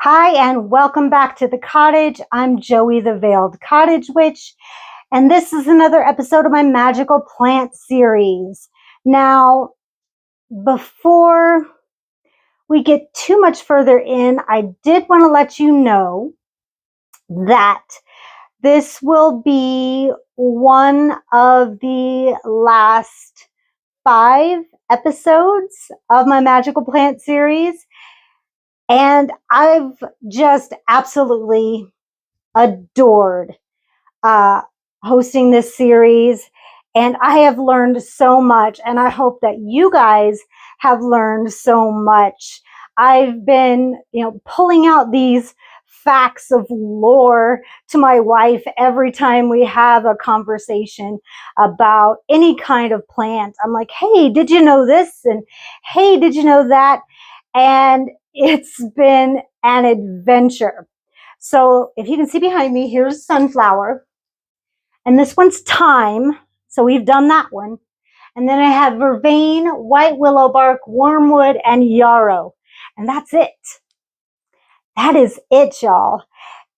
Hi, and welcome back to the cottage. I'm Joey, the Veiled Cottage Witch, and this is another episode of my magical plant series. Now, before we get too much further in, I did want to let you know that this will be one of the last 5 episodes of my magical plant series. And I've just absolutely adored hosting this series. And I have learned so much. And I hope that you guys have learned so much. I've been, pulling out these facts of lore to my wife every time we have a conversation about any kind of plant. I'm like, hey, did you know this? And hey, did you know that? And it's been an adventure. So if you can see behind me, here's sunflower. And this one's thyme. So we've done that one. And then I have vervain, white willow bark, wormwood, and yarrow. And that's it. That is it, y'all.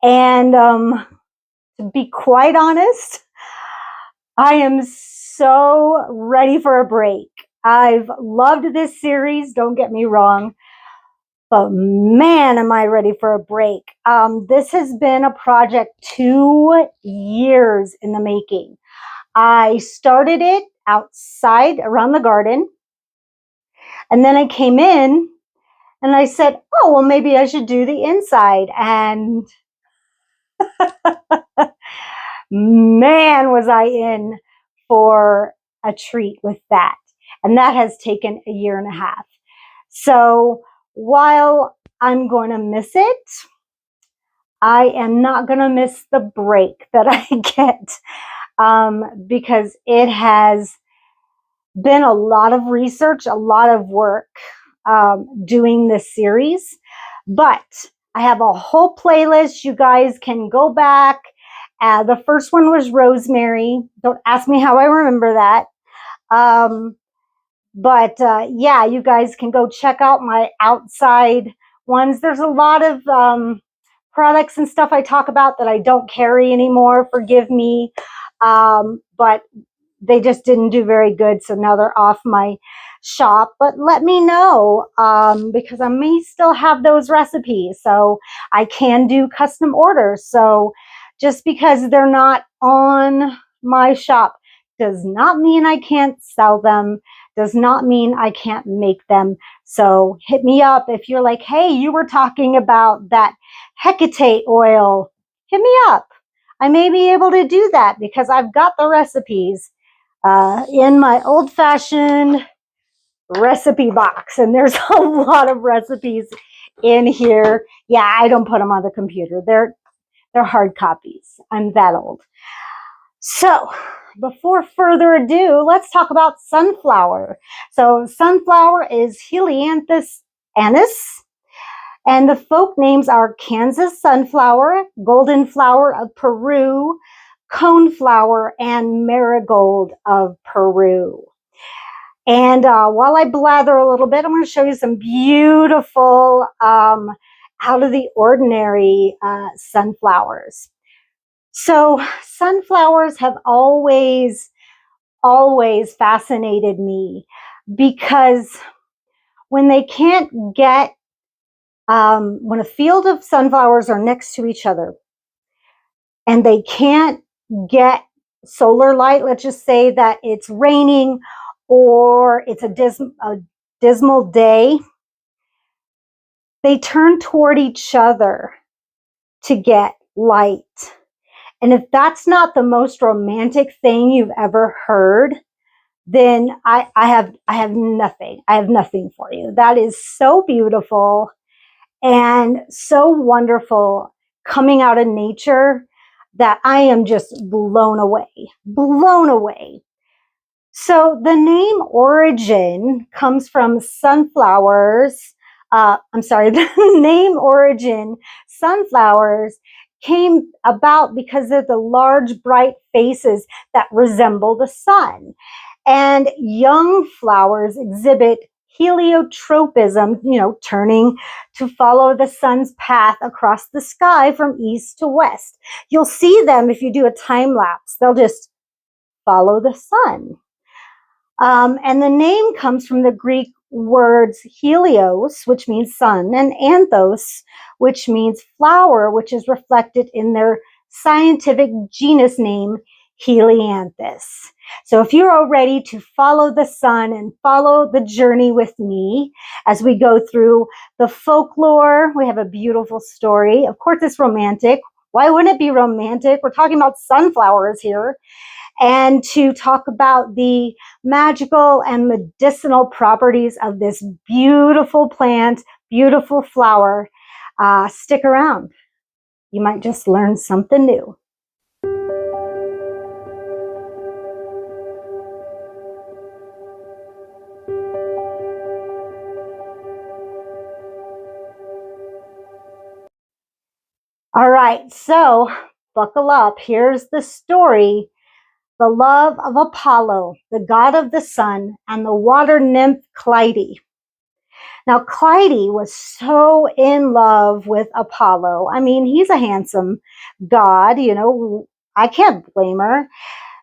And to be quite honest, I am so ready for a break. I've loved this series, don't get me wrong. But man, am I ready for a break. This has been a project 2 years in the making. I started it outside around the garden. And then I came in and I said, oh, well, maybe I should do the inside. And man, was I in for a treat with that. And that has taken 1.5 years. So while I'm going to miss it, I am not going to miss the break that I get because it has been a lot of research, a lot of work doing this series. But I have a whole playlist. You guys can go back. The first one was rosemary. Don't ask me how I remember that. Yeah, you guys can go check out my outside ones. There's a lot of products and stuff I talk about that I don't carry anymore. Forgive me. But they just didn't do very good. So now they're off my shop. But let me know because I may still have those recipes. So I can do custom orders. So just because they're not on my shop does not mean I can't sell them. Does not mean I can't make them. So hit me up if you're like, hey, you were talking about that Hecate oil. Hit me up. I may be able to do that because I've got the recipes in my old-fashioned recipe box. And there's a lot of recipes in here. Yeah, I don't put them on the computer. They're hard copies. I'm that old. So before further ado, let's talk about sunflower. So sunflower is Helianthus annuus, and the folk names are Kansas sunflower, golden flower of Peru, coneflower, and marigold of Peru. And while I blather a little bit, I'm going to show you some beautiful, out of the ordinary sunflowers. So sunflowers have always fascinated me because when they can't get, when a field of sunflowers are next to each other and they can't get solar light, let's just say that it's raining or it's a dismal day, they turn toward each other to get light. And if that's not the most romantic thing you've ever heard, then I have nothing. I have nothing for you. That is so beautiful and so wonderful coming out of nature that I am just blown away. Blown away. So the name origin comes from sunflowers. The name origin, sunflowers, came about because of the large, bright faces that resemble the sun. And young flowers exhibit heliotropism, turning to follow the sun's path across the sky from east to west. You'll see them if you do a time lapse. They'll just follow the sun. And the name comes from the Greek words helios, which means sun, and anthos, which means flower, which is reflected in their scientific genus name, Helianthus. So if you're all ready to follow the sun and follow the journey with me as we go through the folklore, we have a beautiful story. Of course, it's romantic. Why wouldn't it be romantic? We're talking about sunflowers here. And to talk about the magical and medicinal properties of this beautiful plant, beautiful flower. Stick around. You might just learn something new. All right, so buckle up. Here's the story. The love of Apollo, the god of the sun, and the water nymph Clytie. Now, Clytie was so in love with Apollo. I mean, he's a handsome god, I can't blame her,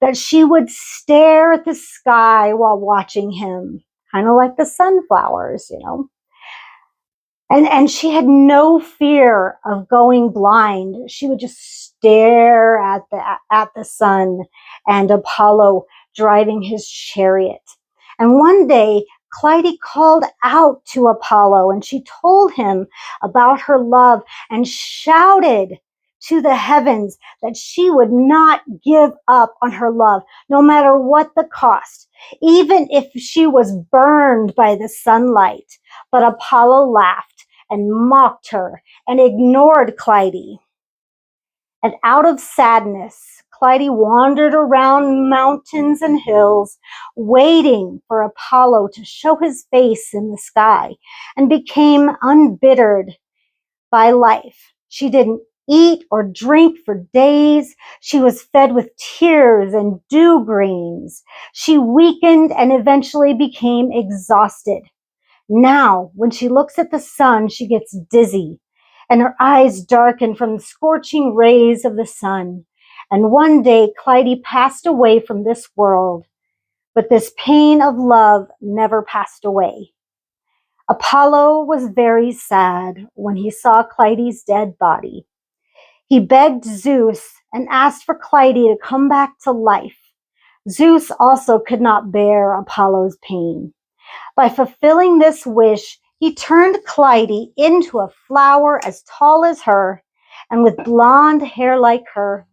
that she would stare at the sky while watching him, kind of like the sunflowers, And she had no fear of going blind. She would just stare at the sun and Apollo driving his chariot. And one day, Clytie called out to Apollo and she told him about her love and shouted to the heavens that she would not give up on her love, no matter what the cost, even if she was burned by the sunlight. But Apollo laughed and mocked her and ignored Clytie. And out of sadness, Clytie wandered around mountains and hills, waiting for Apollo to show his face in the sky, and became embittered by life. She didn't eat or drink for days. She was fed with tears and dew grains. She weakened and eventually became exhausted. Now, when she looks at the sun, she gets dizzy and her eyes darken from the scorching rays of the sun. And one day, Clytie passed away from this world, but this pain of love never passed away. Apollo was very sad when he saw Clytie's dead body. He begged Zeus and asked for Clytie to come back to life. Zeus also could not bear Apollo's pain. By fulfilling this wish, he turned Clytie into a flower as tall as her and with blonde hair like her.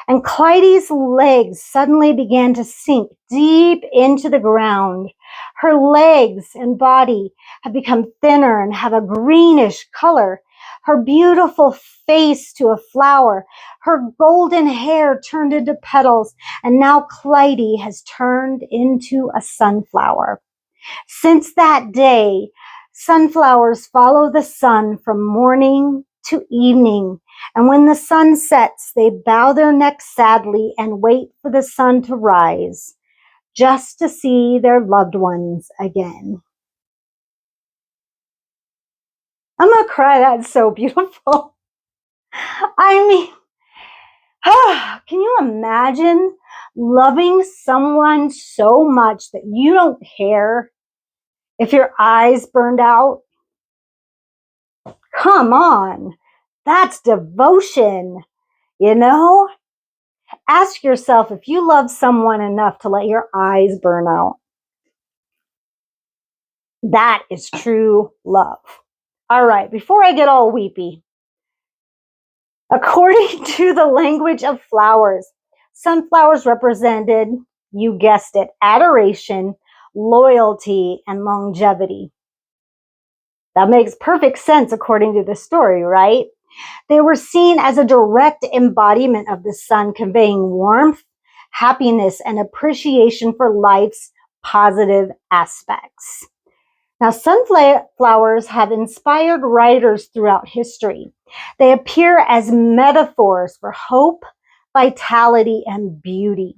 And Clytie's legs suddenly began to sink deep into the ground. Her legs and body have become thinner and have a greenish color. Her beautiful face to a flower. Her golden hair turned into petals. And now Clytie has turned into a sunflower. Since that day, sunflowers follow the sun from morning to evening. And when the sun sets, they bow their necks sadly and wait for the sun to rise, just to see their loved ones again. I'm going to cry. That's so beautiful. I mean, can you imagine loving someone so much that you don't care if your eyes burned out? Come on. That's devotion, Ask yourself if you love someone enough to let your eyes burn out. That is true love. All right, before I get all weepy, according to the language of flowers, sunflowers represented, you guessed it, adoration, loyalty, and longevity. That makes perfect sense according to the story, right? They were seen as a direct embodiment of the sun, conveying warmth, happiness, and appreciation for life's positive aspects. Now, sunflowers have inspired writers throughout history. They appear as metaphors for hope, vitality, and beauty.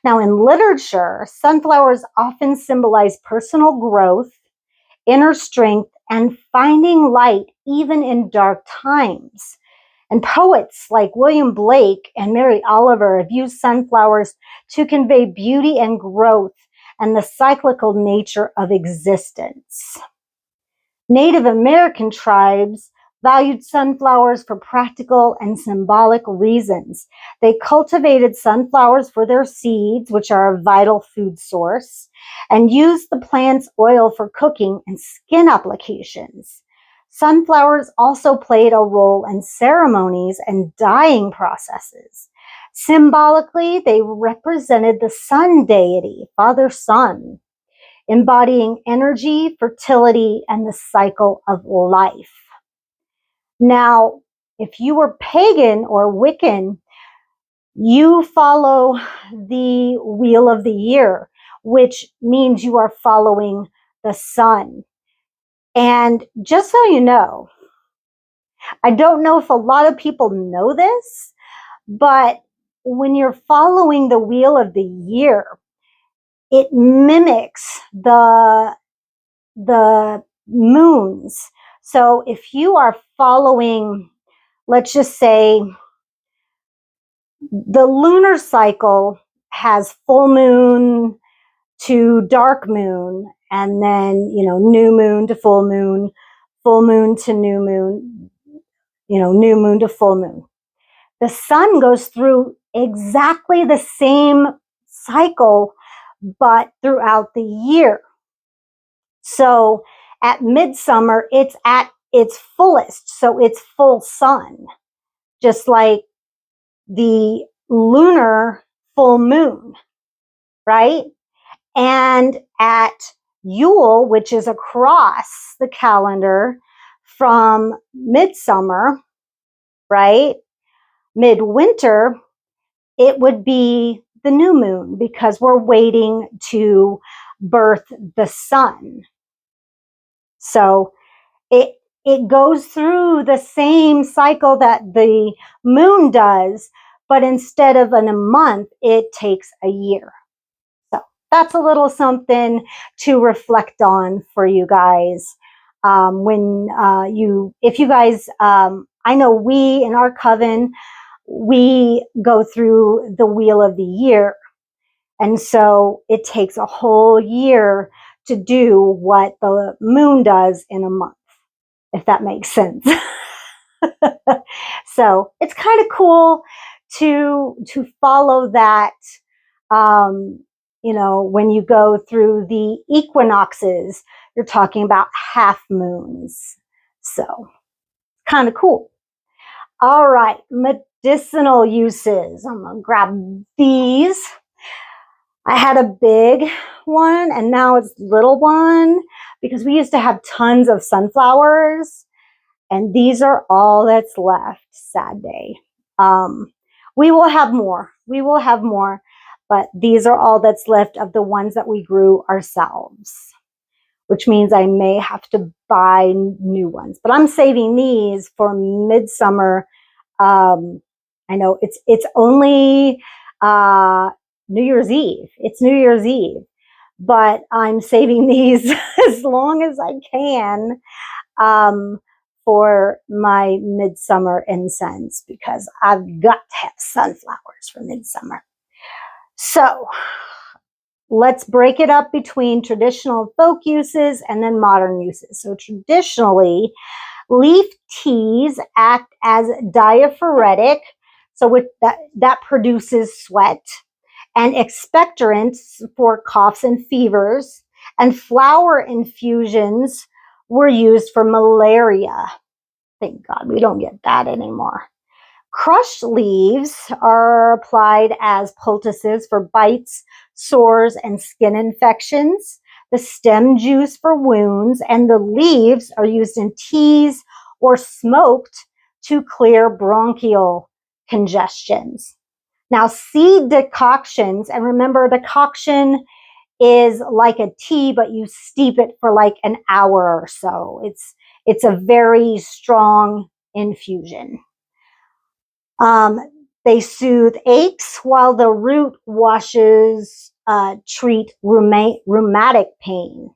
Now, in literature, sunflowers often symbolize personal growth, inner strength, and finding light even in dark times. And poets like William Blake and Mary Oliver have used sunflowers to convey beauty and growth and the cyclical nature of existence. Native American tribes valued sunflowers for practical and symbolic reasons. They cultivated sunflowers for their seeds, which are a vital food source, and used the plant's oil for cooking and skin applications. Sunflowers also played a role in ceremonies and dyeing processes. Symbolically, they represented the sun deity, Father Sun, embodying energy, fertility, and the cycle of life. Now, if you were pagan or Wiccan, you follow the wheel of the year, which means you are following the sun. And just so you know, I don't know if a lot of people know this, but when you're following the wheel of the year, it mimics the moons. So if you are following, let's just say, the lunar cycle has full moon to dark moon, and then, new moon to full moon to new moon, new moon to full moon. The sun goes through exactly the same cycle, but throughout the year. So at midsummer, it's at its fullest. So it's full sun, just like the lunar full moon, right? And at Yule, which is across the calendar from midsummer, right? Midwinter, it would be the new moon because we're waiting to birth the sun. So it goes through the same cycle that the moon does, but instead of in a month, it takes a year. So that's a little something to reflect on for you guys. If you guys, I know we in our coven, we go through the wheel of the year. And so it takes a whole year to do what the moon does in a month, if that makes sense. So it's kind of cool to follow that, when you go through the equinoxes, you're talking about half moons. So kind of cool. All right, medicinal uses. I'm going to grab these. I had a big one and now it's little one because we used to have tons of sunflowers and these are all that's left. Sad day. We will have more. But these are all that's left of the ones that we grew ourselves, which means I may have to buy new ones. But I'm saving these for midsummer. I know it's only New Year's Eve. It's New Year's Eve, but I'm saving these as long as I can for my midsummer incense because I've got to have sunflowers for midsummer. So let's break it up between traditional folk uses and then modern uses. So traditionally, leaf teas act as diaphoretic, so with that produces sweat, and expectorants for coughs and fevers, and flower infusions were used for malaria. Thank God we don't get that anymore. Crushed leaves are applied as poultices for bites, sores, and skin infections. The stem juice for wounds, and the leaves are used in teas or smoked to clear bronchial congestions. Now, seed decoctions, and remember, decoction is like a tea, but you steep it for like an hour or so. It's a very strong infusion. They soothe aches while the root washes treat rheumatic pain.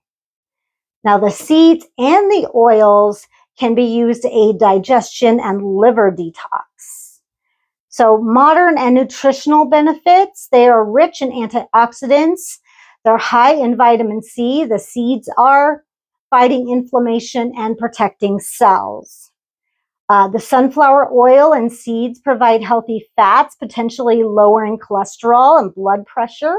Now, the seeds and the oils can be used to aid digestion and liver detox. So modern and nutritional benefits, they are rich in antioxidants. They're high in vitamin C. The seeds are fighting inflammation and protecting cells. The sunflower oil and seeds provide healthy fats, potentially lowering cholesterol and blood pressure.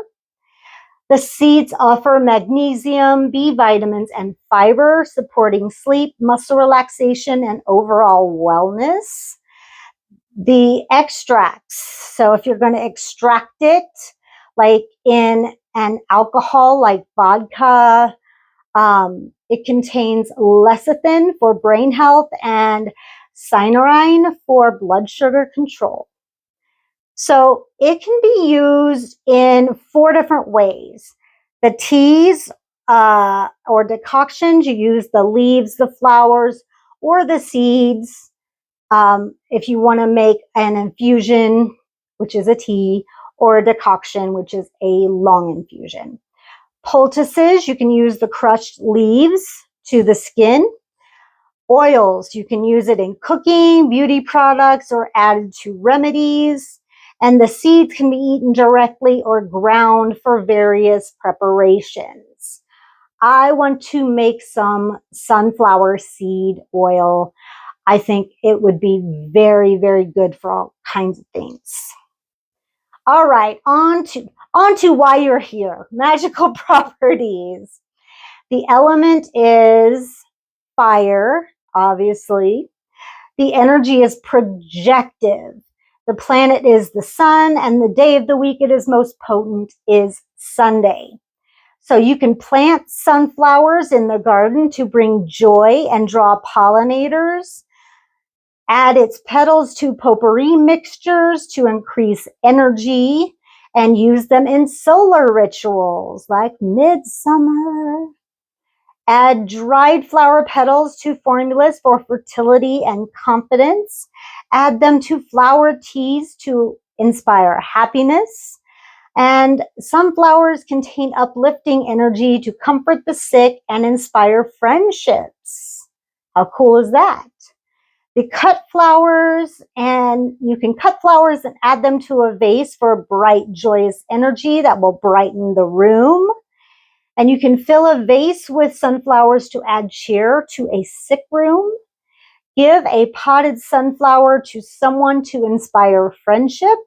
The seeds offer magnesium, B vitamins, and fiber, supporting sleep, muscle relaxation, and overall wellness. The extracts, so if you're going to extract it, like in an alcohol like vodka, it contains lecithin for brain health and cyanurine for blood sugar control. So it can be used in 4 different ways. The teas or decoctions, you use the leaves, the flowers, or the seeds. If you want to make an infusion, which is a tea, or a decoction, which is a long infusion. Poultices, you can use the crushed leaves to the skin. Oils, you can use it in cooking, beauty products, or added to remedies. And the seeds can be eaten directly or ground for various preparations. I want to make some sunflower seed oil. I think it would be very, very good for all kinds of things. All right, on to why you're here. Magical properties. The element is fire, obviously. The energy is projective. The planet is the sun, and the day of the week it is most potent is Sunday. So you can plant sunflowers in the garden to bring joy and draw pollinators. Add its petals to potpourri mixtures to increase energy, and use them in solar rituals like midsummer. Add dried flower petals to formulas for fertility and confidence. Add them to flower teas to inspire happiness. And sunflowers contain uplifting energy to comfort the sick and inspire friendships. How cool is that? You can cut flowers and add them to a vase for bright, joyous energy that will brighten the room. And you can fill a vase with sunflowers to add cheer to a sick room. Give a potted sunflower to someone to inspire friendship.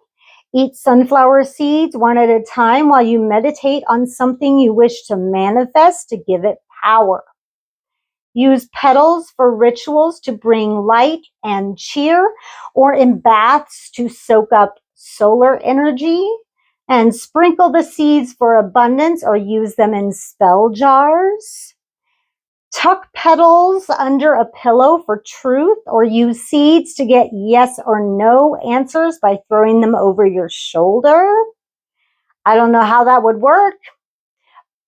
Eat sunflower seeds one at a time while you meditate on something you wish to manifest to give it power. Use petals for rituals to bring light and cheer, or in baths to soak up solar energy. And sprinkle the seeds for abundance, or use them in spell jars. Tuck petals under a pillow for truth, or use seeds to get yes or no answers by throwing them over your shoulder. I don't know how that would work,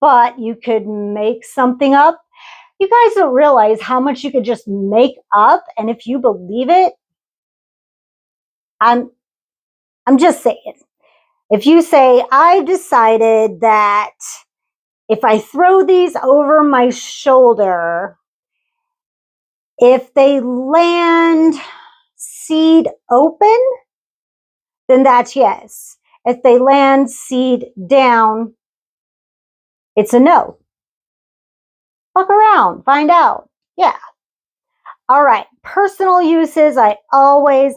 but you could make something up. You guys don't realize how much you could just make up, and if you believe it, I'm just saying. If you say, I decided that if I throw these over my shoulder, if they land seed open, then that's yes. If they land seed down, it's a no. Look around, find out. Yeah. All right, personal uses. I always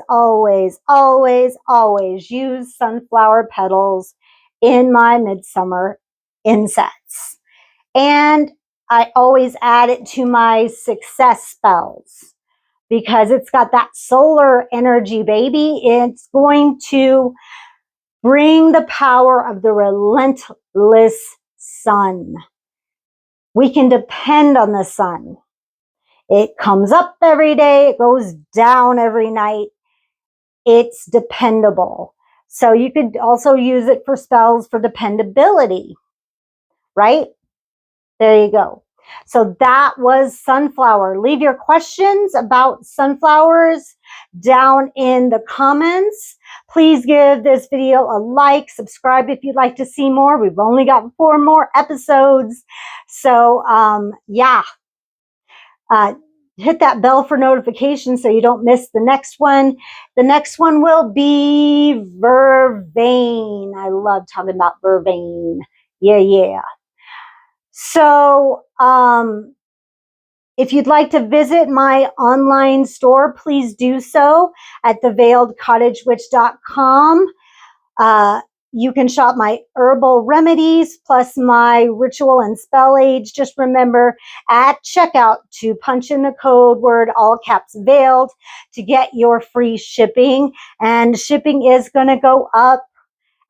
use sunflower petals in my midsummer insets. And I always add it to my success spells because it's got that solar energy, baby. It's going to bring the power of the relentless sun. We can depend on the sun. It comes up every day. It goes down every night. It's dependable. So you could also use it for spells for dependability, right? There you go. So that was sunflower. Leave your questions about sunflowers down in the comments. Please give this video a like, subscribe if you'd like to see more. We've only got 4 more episodes. So yeah. Hit that bell for notifications so you don't miss the next one. The next one will be vervain. I love talking about vervain. Yeah. So, if you'd like to visit my online store, please do so at theveiledcottagewitch.com. You can shop my herbal remedies plus my ritual and spell aids. Just remember at checkout to punch in the code word, all caps veiled, to get your free shipping. And shipping is going to go up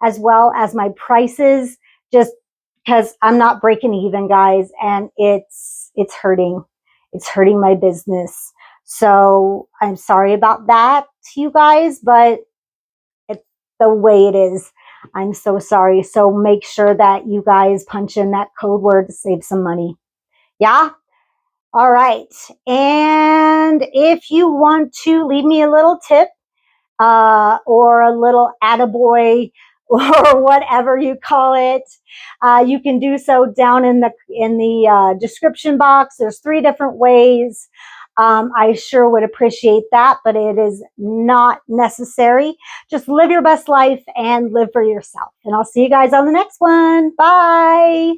as well as my prices, just because I'm not breaking even, guys, and it's hurting. It's hurting my business. So I'm sorry about that to you guys, but it's the way it is. I'm so sorry. So make sure that you guys punch in that code word to save some money. Yeah? All right. And if you want to leave me a little tip, or a little attaboy, or whatever you call it, you can do so down in the description box. There's 3 different ways. I sure would appreciate that, but it is not necessary. Just live your best life and live for yourself. And I'll see you guys on the next one. Bye.